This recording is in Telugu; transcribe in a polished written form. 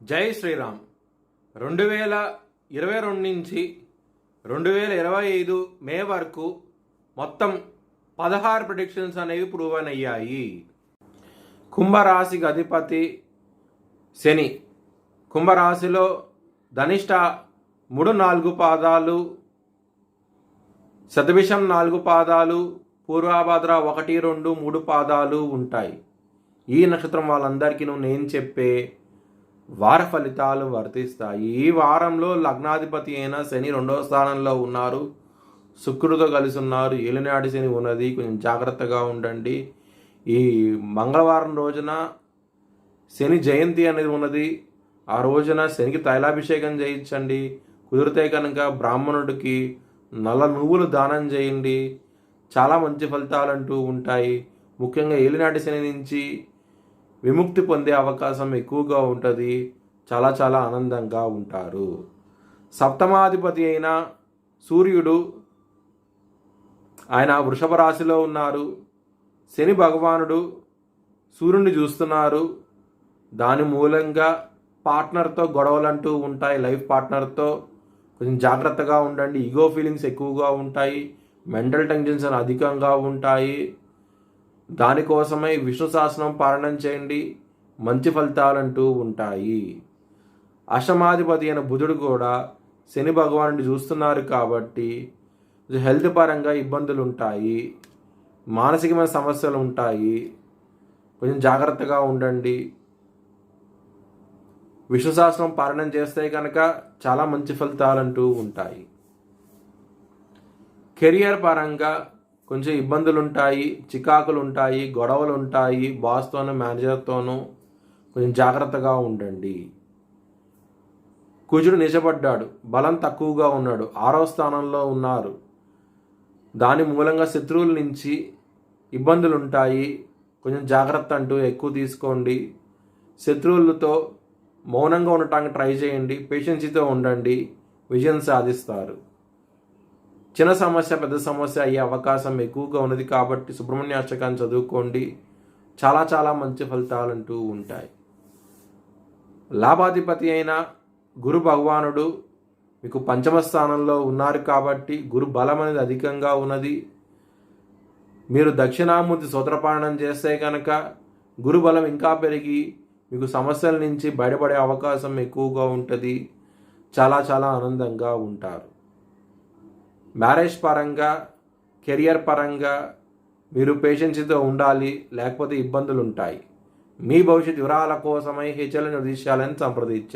జై శ్రీరామ్. 2022 నుంచి 2025 మే వరకు మొత్తం 16 ప్రిడిక్షన్స్ అనేవి ప్రూవన్ అయ్యాయి. కుంభరాశికి అధిపతి శని. కుంభరాశిలో ధనిష్ట 3-4 పాదాలు, శతభిషం 4 పాదాలు, పూర్వాభాద్ర 1-2-3 పాదాలు ఉంటాయి. ఈ నక్షత్రం వాళ్ళందరికీ నేను చెప్పే వార ఫలితాలు వర్తిస్తాయి. ఈ వారంలో లగ్నాధిపతి అయిన శని 2వ స్థానంలో ఉన్నారు, శుక్రుడితో కలిసి ఉన్నారు, ఏలినాటి శని ఉన్నది. కొంచెం జాగ్రత్తగా ఉండండి. ఈ మంగళవారం రోజున శని జయంతి అనేది ఉన్నది. ఆ రోజున శనికి తైలాభిషేకం చేయించండి. కుదిరితే కనుక బ్రాహ్మణుడికి నల్ల నువ్వులు దానం చేయండి. చాలా మంచి ఫలితాలంటూ ఉంటాయి. ముఖ్యంగా ఏలినాటి శని నుంచి విముక్తి పొందే అవకాశం ఎక్కువగా ఉంటుంది. చాలా చాలా ఆనందంగా ఉంటారు. సప్తమాధిపతి అయిన సూర్యుడు ఆయన వృషభ రాశిలో ఉన్నారు. శని భగవానుడు సూర్యుడిని చూస్తున్నారు. దాని మూలంగా పార్ట్నర్తో గొడవలంటూ ఉంటాయి. లైఫ్ పార్ట్నర్తో కొంచెం జాగ్రత్తగా ఉండండి. ఈగో ఫీలింగ్స్ ఎక్కువగా ఉంటాయి. మెంటల్ టెన్షన్స్ అధికంగా ఉంటాయి. దానికోసమై విష్ణు సహస్రనామం పారాయణం చేయండి. మంచి ఫలితాలంటూ ఉంటాయి. అష్టమాధిపతి అయిన బుధుడు కూడా శని భగవానుడిని చూస్తున్నారు కాబట్టి హెల్త్ పరంగా ఇబ్బందులు ఉంటాయి, మానసికమైన సమస్యలు ఉంటాయి. కొంచెం జాగ్రత్తగా ఉండండి. విష్ణు సహస్రనామం పారాయణం చేస్తే కనుక చాలా మంచి ఫలితాలంటూ ఉంటాయి. కెరియర్ పరంగా కొంచెం ఇబ్బందులు ఉంటాయి, చికాకులు ఉంటాయి, గొడవలు ఉంటాయి. బాస్తోనూ మేనేజర్తోనూ కొంచెం జాగ్రత్తగా ఉండండి. కుజుడు నిజపడ్డాడు, బలం తక్కువగా ఉన్నాడు, 6వ స్థానంలో ఉన్నారు. దాని మూలంగా శత్రువుల నుంచి ఇబ్బందులు ఉంటాయి. కొంచెం జాగ్రత్త అంటూ ఎక్కువ తీసుకోండి. శత్రువులతో మౌనంగా ఉండటానికి ట్రై చేయండి. పేషెన్సీతో ఉండండి, విజయం సాధిస్తారు. చిన్న సమస్య పెద్ద సమస్య అయ్యే అవకాశం ఎక్కువగా ఉన్నది కాబట్టి సుబ్రహ్మణ్య అష్టకాన్ని చదువుకోండి. చాలా చాలా మంచి ఫలితాలంటూ ఉంటాయి. లాభాధిపతి అయిన గురు భగవానుడు మీకు 5వ స్థానంలో ఉన్నారు కాబట్టి గురు బలం అనేది అధికంగా ఉన్నది. మీరు దక్షిణామూర్తి సూత్రపాలనం చేస్తే కనుక గురు బలం ఇంకా పెరిగి మీకు సమస్యల నుంచి బయటపడే అవకాశం ఎక్కువగా ఉంటుంది. చాలా చాలా ఆనందంగా ఉంటారు. మ్యారేజ్ పరంగా, కెరియర్ పరంగా మీరు పేషెన్సీతో ఉండాలి, లేకపోతే ఇబ్బందులు ఉంటాయి. మీ భవిష్యత్ వివరాల కోసమై హెచ్ఎల్ జ్యోతిష్యాలను సంప్రదించండి.